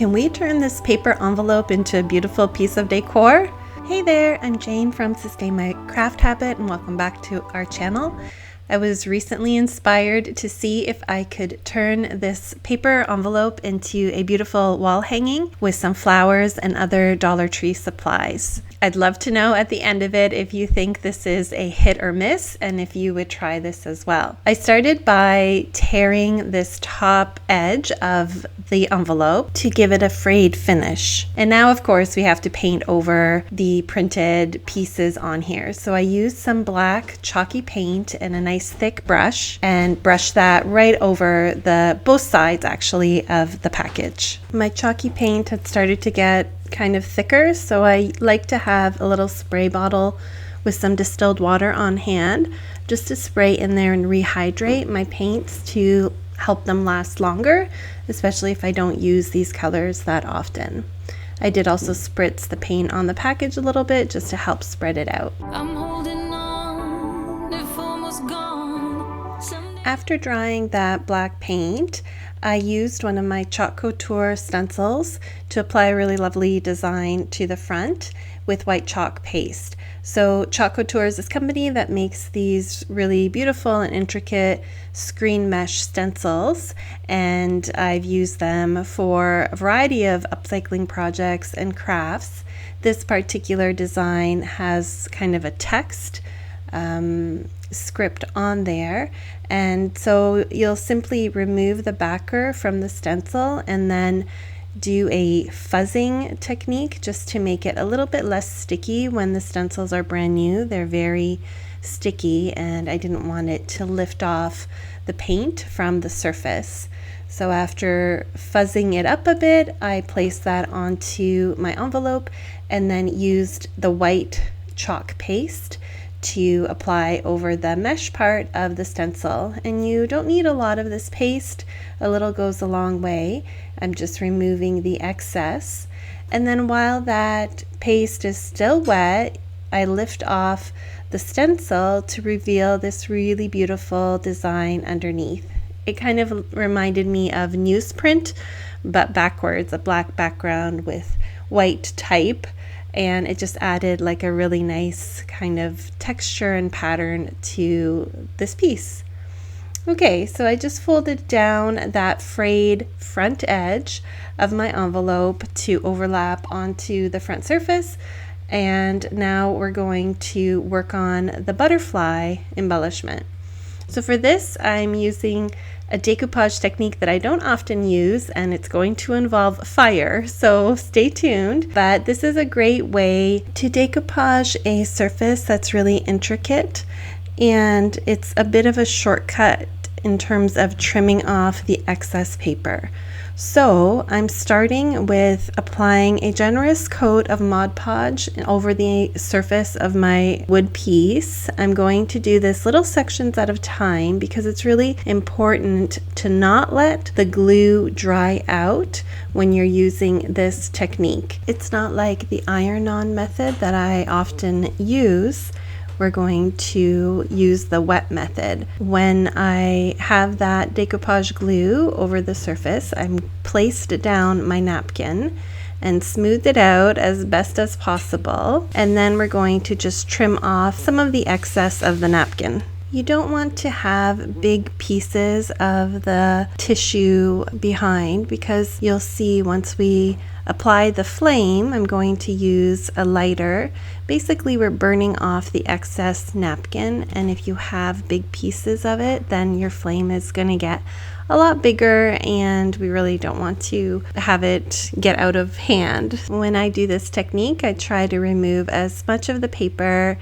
Can we turn this paper envelope into a beautiful piece of decor? Hey there, I'm Jane from Sustain My Craft Habit and welcome back to our channel. I was recently inspired to see if I could turn this paper envelope into a beautiful wall hanging with some flowers and other Dollar Tree supplies. I'd love to know at the end of it if you think this is a hit or miss and if you would try this as well. I started by tearing this top edge of the envelope to give it a frayed finish. And now of course we have to paint over the printed pieces on here. So I used some black chalky paint and a nice thick brush and brushed that right over both sides actually of the package. My chalky paint had started to get kind of thicker, so I like to have a little spray bottle with some distilled water on hand just to spray in there and rehydrate my paints to help them last longer, especially if I don't use these colors that often. I did also spritz the paint on the package a little bit just to help spread it out. After drying that black paint, I used one of my Chalk Couture stencils to apply a really lovely design to the front with white chalk paste. So Chalk Couture is this company that makes these really beautiful and intricate screen mesh stencils, and I've used them for a variety of upcycling projects and crafts. This particular design has kind of a text script on there, and so you'll simply remove the backer from the stencil and then do a fuzzing technique just to make it a little bit less sticky. When the stencils are brand new, they're very sticky and I didn't want it to lift off the paint from the surface. So after fuzzing it up a bit, I placed that onto my envelope and then used the white chalk paste to apply over the mesh part of the stencil. And you don't need a lot of this paste, a little goes a long way. I'm just removing the excess, and then while that paste is still wet, I lift off the stencil to reveal this really beautiful design underneath. It kind of reminded me of newsprint but backwards, a black background with white type, and it just added like a really nice kind of texture and pattern to this piece. Okay, so I just folded down that frayed front edge of my envelope to overlap onto the front surface, and now we're going to work on the butterfly embellishment. So for this, I'm using a decoupage technique that I don't often use, and it's going to involve fire, so stay tuned. But this is a great way to decoupage a surface that's really intricate, and it's a bit of a shortcut in terms of trimming off the excess paper. So I'm starting with applying a generous coat of Mod Podge over the surface of my wood piece. I'm going to do this little sections at a time because it's really important to not let the glue dry out when you're using this technique. It's not like the iron-on method that I often use. We're going to use the wet method. When I have that decoupage glue over the surface, I'm placed down my napkin and smoothed it out as best as possible. And then we're going to just trim off some of the excess of the napkin. You don't want to have big pieces of the tissue behind, because you'll see once we apply the flame, I'm going to use a lighter. Basically, we're burning off the excess napkin, and if you have big pieces of it, then your flame is going to get a lot bigger, and we really don't want to have it get out of hand. When I do this technique, I try to remove as much of the paper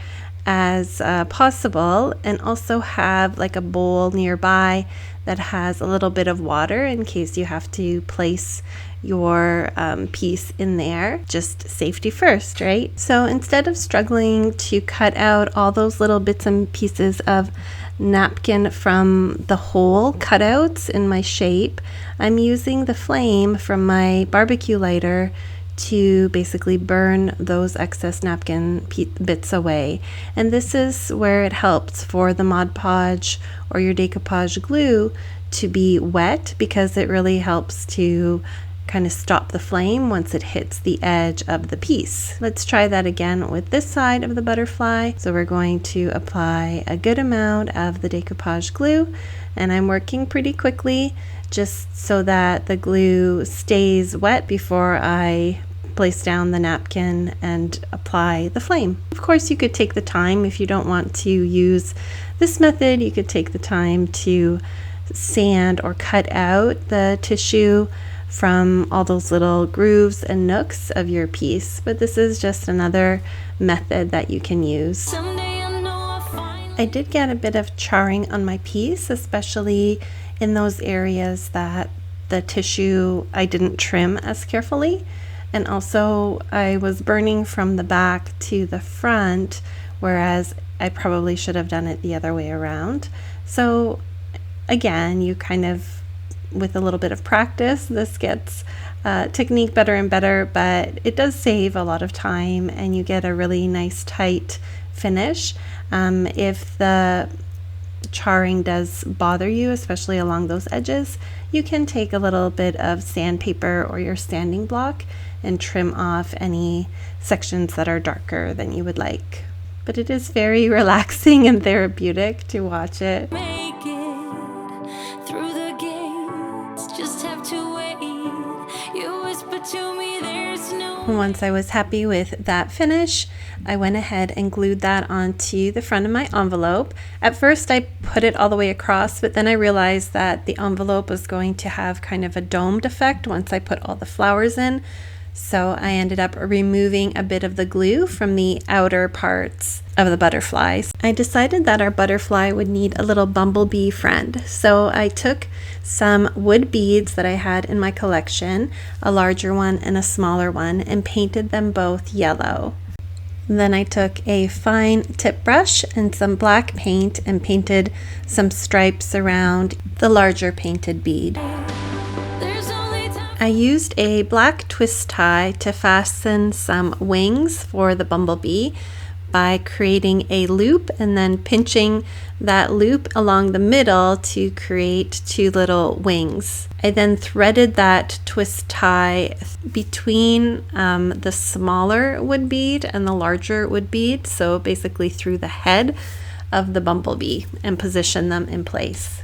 as possible, and also have like a bowl nearby that has a little bit of water in case you have to place your piece in there. Just safety first, right? So instead of struggling to cut out all those little bits and pieces of napkin from the hole cutouts in my shape, I'm using the flame from my barbecue lighter to basically burn those excess napkin bits away. And this is where it helps for the Mod Podge or your decoupage glue to be wet, because it really helps to kind of stop the flame once it hits the edge of the piece. Let's try that again with this side of the butterfly. So we're going to apply a good amount of the decoupage glue, and I'm working pretty quickly just so that the glue stays wet before I place down the napkin and apply the flame. Of course, you could take the time if you don't want to use this method. You could take the time to sand or cut out the tissue from all those little grooves and nooks of your piece, but this is just another method that you can use. I did get a bit of charring on my piece, especially in those areas that the tissue I didn't trim as carefully, and also I was burning from the back to the front, whereas I probably should have done it the other way around. So again, you kind of, with a little bit of practice, this gets technique better and better, but it does save a lot of time and you get a really nice tight finish. If the charring does bother you, especially along those edges, you can take a little bit of sandpaper or your sanding block and trim off any sections that are darker than you would like. But it is very relaxing and therapeutic to watch it. Once I was happy with that finish, I went ahead and glued that onto the front of my envelope. At first I put it all the way across, but then I realized that the envelope was going to have kind of a domed effect once I put all the flowers in. So I ended up removing a bit of the glue from the outer parts of the butterflies. I decided that our butterfly would need a little bumblebee friend. So I took some wood beads that I had in my collection, a larger one and a smaller one, and painted them both yellow. Then I took a fine tip brush and some black paint and painted some stripes around the larger painted bead. I used a black twist tie to fasten some wings for the bumblebee by creating a loop and then pinching that loop along the middle to create two little wings. I then threaded that twist tie between the smaller wood bead and the larger wood bead, so basically through the head of the bumblebee, and positioned them in place.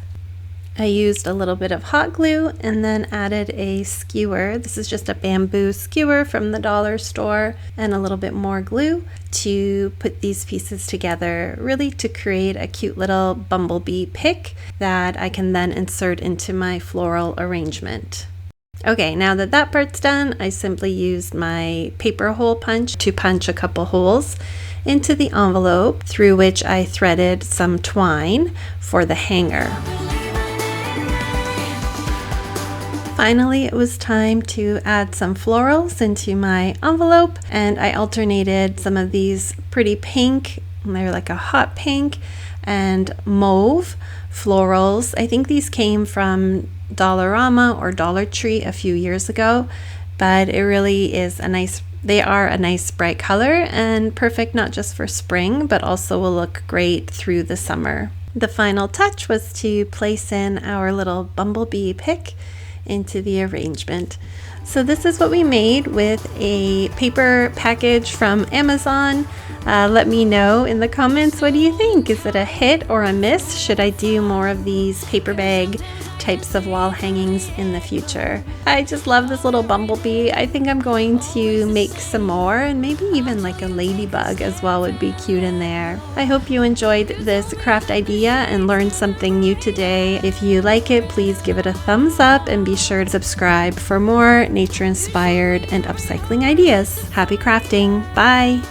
I used a little bit of hot glue and then added a skewer. This is just a bamboo skewer from the dollar store, and a little bit more glue to put these pieces together, really to create a cute little bumblebee pick that I can then insert into my floral arrangement. Okay, now that that part's done, I simply used my paper hole punch to punch a couple holes into the envelope, through which I threaded some twine for the hanger. Finally, it was time to add some florals into my envelope, and I alternated some of these pretty pink, they're like a hot pink, and mauve florals. I think these came from Dollarama or Dollar Tree a few years ago, but it really is they are a nice bright color and perfect not just for spring, but also will look great through the summer. The final touch was to place in our little bumblebee pick into the arrangement. So this is what we made with a paper package from Amazon. Let me know in the comments, what do you think? Is it a hit or a miss? Should I do more of these paper bag types of wall hangings in the future? I just love this little bumblebee. I think I'm going to make some more, and maybe even like a ladybug as well would be cute in there. I hope you enjoyed this craft idea and learned something new today. If you like it, please give it a thumbs up and be sure to subscribe for more nature inspired and upcycling ideas. Happy crafting! Bye!